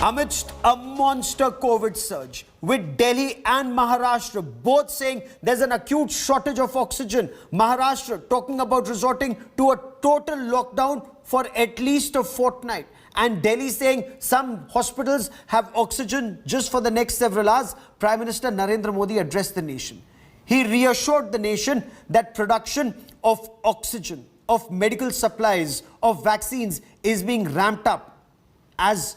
Amidst a monster COVID surge, with Delhi and Maharashtra both saying there's an acute shortage of oxygen, Maharashtra talking about resorting to a total lockdown for at least a fortnight, and Delhi saying some hospitals have oxygen just for the next several hours, Prime Minister Narendra Modi addressed the nation. He reassured the nation that production of oxygen, of medical supplies, of vaccines is being ramped up as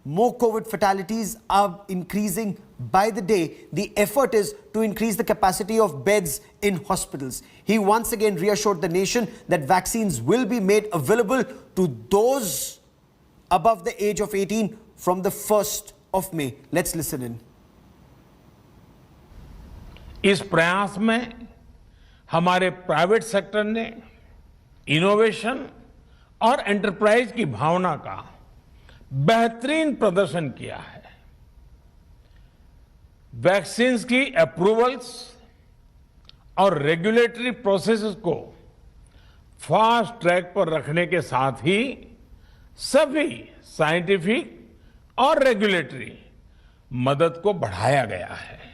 more COVID fatalities are increasing by the day. The effort is to increase the capacity of beds in hospitals. He once again reassured the nation that vaccines will be made available to those above the age of 18 from the 1st of May. Let's listen in. इस प्रयास में हमारे private sector ने innovation और enterprise की भावना का बेहतरीन प्रदर्शन किया है। वैक्सीन्स की अप्रूवल्स और रेगुलेटरी प्रोसेसेस को फास्ट ट्रैक पर रखने के साथ ही सभी साइंटिफिक और रेगुलेटरी मदद को बढ़ाया गया है।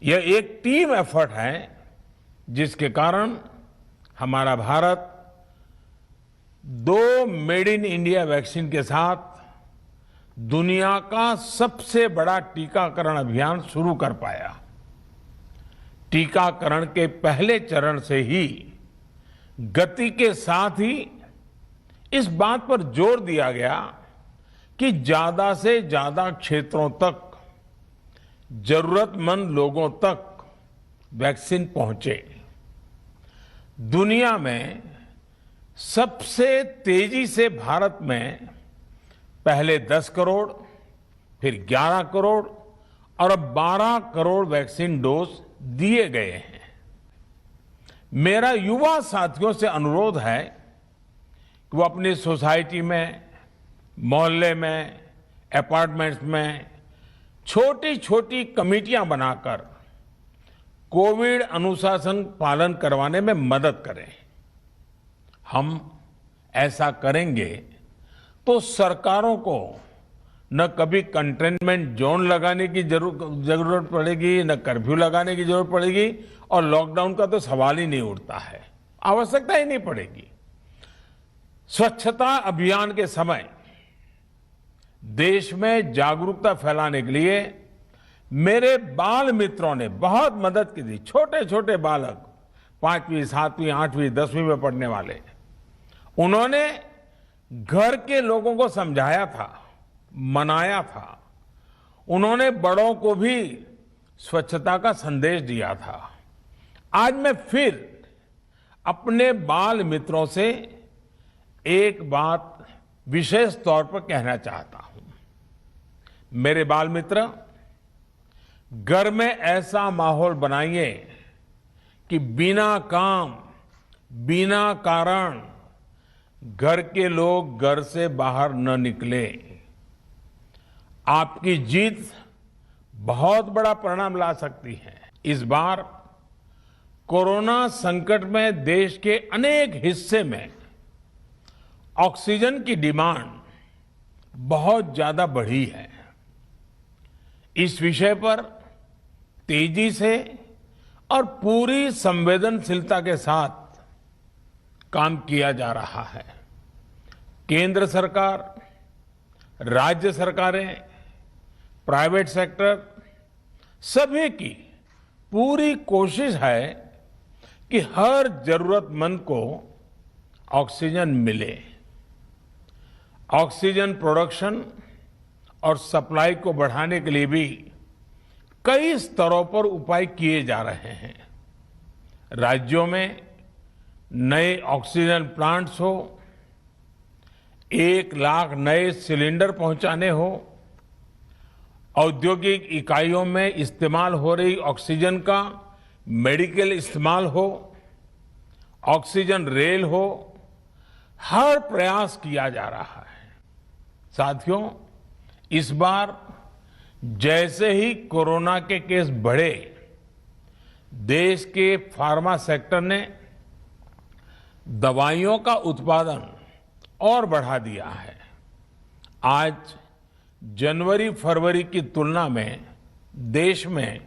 यह एक टीम एफर्ट है जिसके कारण हमारा Bharat 2 made in India vaccine के साथ दुनिया का सबसे बड़ा टीकाकरण अभियान शुरू कर पाया। टीकाकरण के पहले चरण से ही गति के साथ ही इस बात पर जोर दिया गया कि ज्यादा से ज्यादा क्षेत्रों तक जरूरतमंद लोगों तक वैक्सीन पहुंचे। दुनिया में सबसे तेजी से भारत में पहले 10 करोड़, फिर 11 करोड़ और अब 12 करोड़ वैक्सीन डोज दिए गए हैं। मेरा युवा साथियों से अनुरोध है कि वो अपनी सोसाइटी में, मोहल्ले में, अपार्टमेंट्स में छोटी छोटी कमेटियां बनाकर कोविड अनुशासन पालन करवाने में मदद करें। हम ऐसा करेंगे तो सरकारों को न कभी कंटेनमेंट जोन लगाने की जरूरत पड़ेगी, न कर्फ्यू लगाने की जरूरत पड़ेगी और लॉकडाउन का तो सवाल ही नहीं उठता है, आवश्यकता ही नहीं पड़ेगी। स्वच्छता अभियान के समय देश में जागरूकता फैलाने के लिए मेरे बाल मित्रों ने बहुत मदद की थी। छोटे छोटे बालक 5वीं, 7वीं, 8वीं, 10वीं में पढ़ने वाले, उन्होंने घर के लोगों को समझाया था, मनाया था। उन्होंने बड़ों को भी स्वच्छता का संदेश दिया था। आज मैं फिर अपने बाल मित्रों से एक बात विशेष तौर पर कहना चाहता हूं। मेरे बाल मित्र, घर में ऐसा माहौल बनाइए कि बिना काम, बिना कारण घर के लोग घर से बाहर न निकले। आपकी जीत बहुत बड़ा परिणाम ला सकती है। इस बार कोरोना संकट में देश के अनेक हिस्से में ऑक्सीजन की डिमांड बहुत ज्यादा बढ़ी है। इस विषय पर तेजी से और पूरी संवेदनशीलता के साथ काम किया जा रहा है। केंद्र सरकार, राज्य सरकारें, प्राइवेट सेक्टर सभी की पूरी कोशिश है कि हर जरूरतमंद को ऑक्सीजन मिले। ऑक्सीजन प्रोडक्शन और सप्लाई को बढ़ाने के लिए भी कई स्तरों पर उपाय किए जा रहे हैं। राज्यों में नए ऑक्सीजन प्लांट्स हो, 1 लाख नए सिलेंडर पहुंचाने हो, औद्योगिक इकाइयों में इस्तेमाल हो रही ऑक्सीजन का मेडिकल इस्तेमाल हो, ऑक्सीजन रेल हो, हर प्रयास किया जा रहा है। साथियों, इस बार जैसे ही कोरोना के केस बढ़े, देश के फार्मा सेक्टर ने दवाइयों का उत्पादन और बढ़ा दिया है। आज जनवरी फरवरी की तुलना में देश में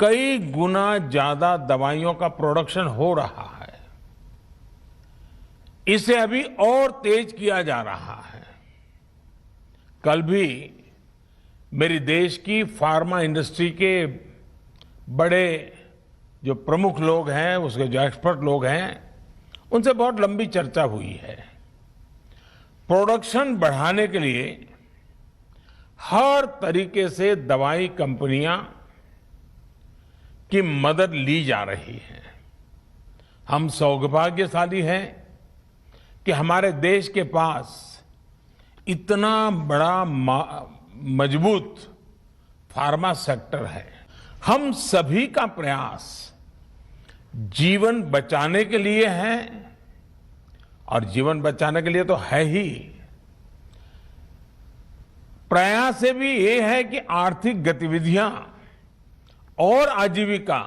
कई गुना ज्यादा दवाइयों का प्रोडक्शन हो रहा है। इसे अभी और तेज किया जा रहा है। कल भी मेरी देश की फार्मा इंडस्ट्री के बड़े जो प्रमुख लोग हैं, उसके जो एक्सपर्ट लोग हैं, उनसे बहुत लंबी चर्चा हुई है। प्रोडक्शन बढ़ाने के लिए हर तरीके से दवाई कंपनियां की मदद ली जा रही है। हम सौभाग्यशाली हैं कि हमारे देश के पास इतना बड़ा मजबूत फार्मा सेक्टर है। हम सभी का प्रयास जीवन बचाने के लिए है, और जीवन बचाने के लिए तो है ही, प्रयास से भी ये है कि आर्थिक गतिविधियां और आजीविका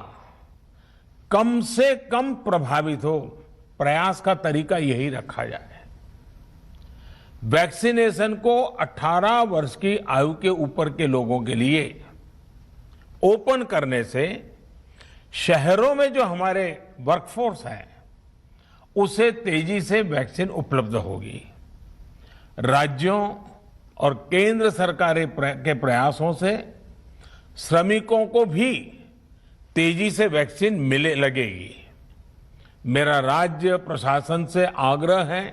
कम से कम प्रभावित हो। प्रयास का तरीका यही रखा जाए। वैक्सीनेशन को 18 वर्ष की आयु के ऊपर के लोगों के लिए ओपन करने से शहरों में जो हमारे वर्कफोर्स है उसे तेजी से वैक्सीन उपलब्ध होगी। राज्यों और केंद्र सरकार के प्रयासों से श्रमिकों को भी तेजी से वैक्सीन मिले लगेगी। मेरा राज्य प्रशासन से आग्रह है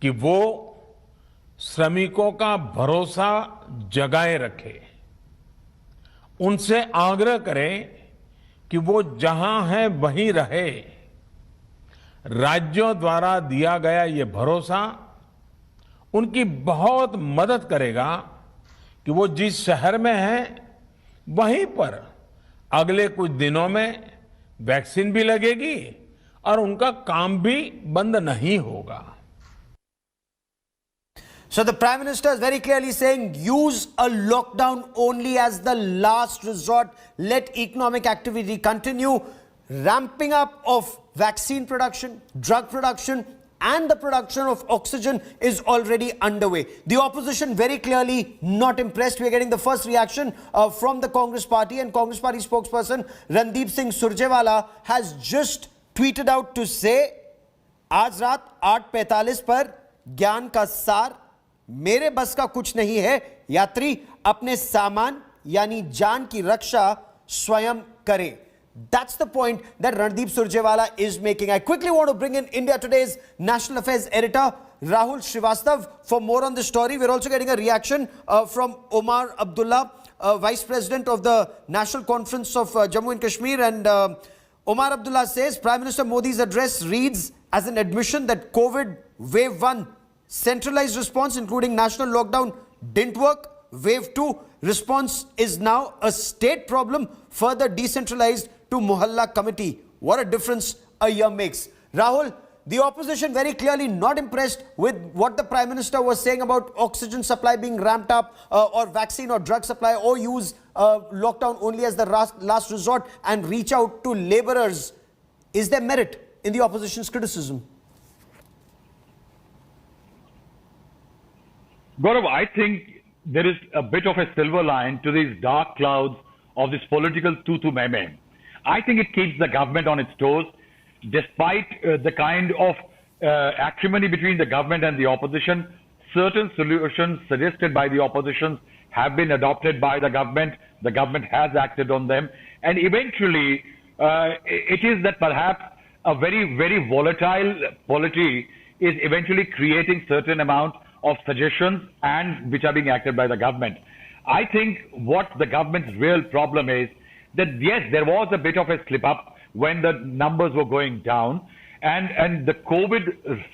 कि वो श्रमिकों का भरोसा जगाए रखे। उनसे आग्रह करें कि वो जहां है वहीं रहे। राज्यों द्वारा दिया गया ये भरोसा उनकी बहुत मदद करेगा कि वो जिस शहर में हैं वहीं पर अगले कुछ दिनों में वैक्सीन भी लगेगी और उनका काम भी बंद नहीं होगा। So the Prime Minister is very clearly saying use a lockdown only as the last resort. Let economic activity continue. Ramping up of vaccine production, drug production and the production of oxygen is already underway. The opposition very clearly not impressed. We are getting the first reaction from the Congress Party, and Congress Party spokesperson Randeep Singh Surjewala has just tweeted out to say, आज रात 8:45 पर ज्ञान का सार, मेरे बस का कुछ नहीं है, यात्री अपने सामान यानी जान की रक्षा स्वयं करें. That's the point that Randeep Surjewala is making. I quickly want to bring in India Today's National Affairs editor Rahul Srivastav for more on this story. We're also getting a reaction from Omar Abdullah, Vice President of the National Conference of Jammu and Kashmir. And Omar Abdullah says Prime Minister Modi's address reads as an admission that COVID Wave 1 centralized response, including national lockdown, didn't work. Wave 2 response is now a state problem, further decentralized to Mohalla Committee. What a difference a year makes. Rahul, the opposition very clearly not impressed with what the Prime Minister was saying about oxygen supply being ramped up, or vaccine or drug supply, or use lockdown only as the last resort and reach out to laborers. Is there merit in the opposition's criticism? Gaurav, I think there is a bit of a silver line to these dark clouds of this political tutu meme. I think it keeps the government on its toes, despite the kind of acrimony between the government and the opposition. Certain solutions suggested by the opposition have been adopted by the government. The government has acted on them. And eventually, it is that perhaps a very, very volatile polity is eventually creating certain amount of suggestions and which are being acted by the government. I think what the government's real problem is that yes, there was a bit of a slip up when the numbers were going down, and the COVID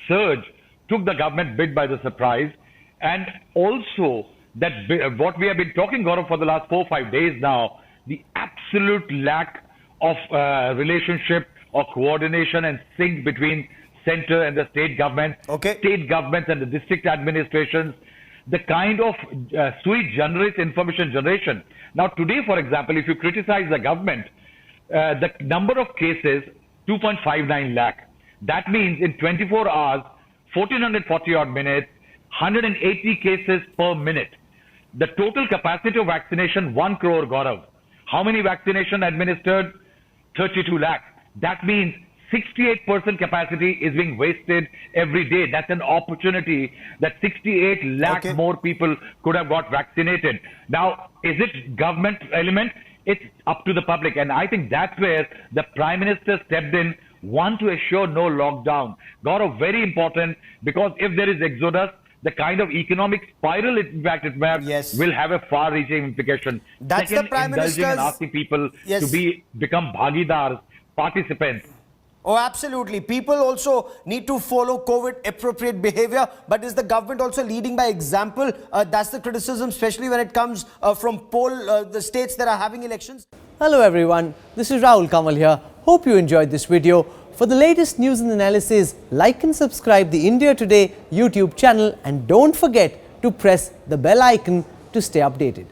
surge took the government bit by the surprise, and also that what we have been talking, Gaurav, for the last 4 or 5 days now, the absolute lack of relationship or coordination and sync between center and the state government, state governments and the district administrations, the kind of sui generis information generation. Now today, for example, if you criticize the government, the number of cases, 2.59 lakh. That means in 24 hours, 1440 odd minutes, 180 cases per minute. The total capacity of vaccination, 1 crore, Gaurav. How many vaccination administered? 32 lakh. That means 68% capacity is being wasted every day. That's an opportunity that 68 lakh Okay. more people could have got vaccinated. Now, is it government element? It's up to the public. And I think that's where the Prime Minister stepped in, one, to assure no lockdown. Gaurav, very important, because if there is exodus, the kind of economic spiral impact it may have Yes. will have a far-reaching implication. That's the Second, Prime indulging and Minister's- asking people Yes. to become bhagidars, participants. Oh, absolutely. People also need to follow COVID appropriate behavior. But is the government also leading by example? That's the criticism, especially when it comes from the states that are having elections. Hello everyone, this is Rahul Kamal here. Hope you enjoyed this video. For the latest news and analysis, like and subscribe the India Today YouTube channel and don't forget to press the bell icon to stay updated.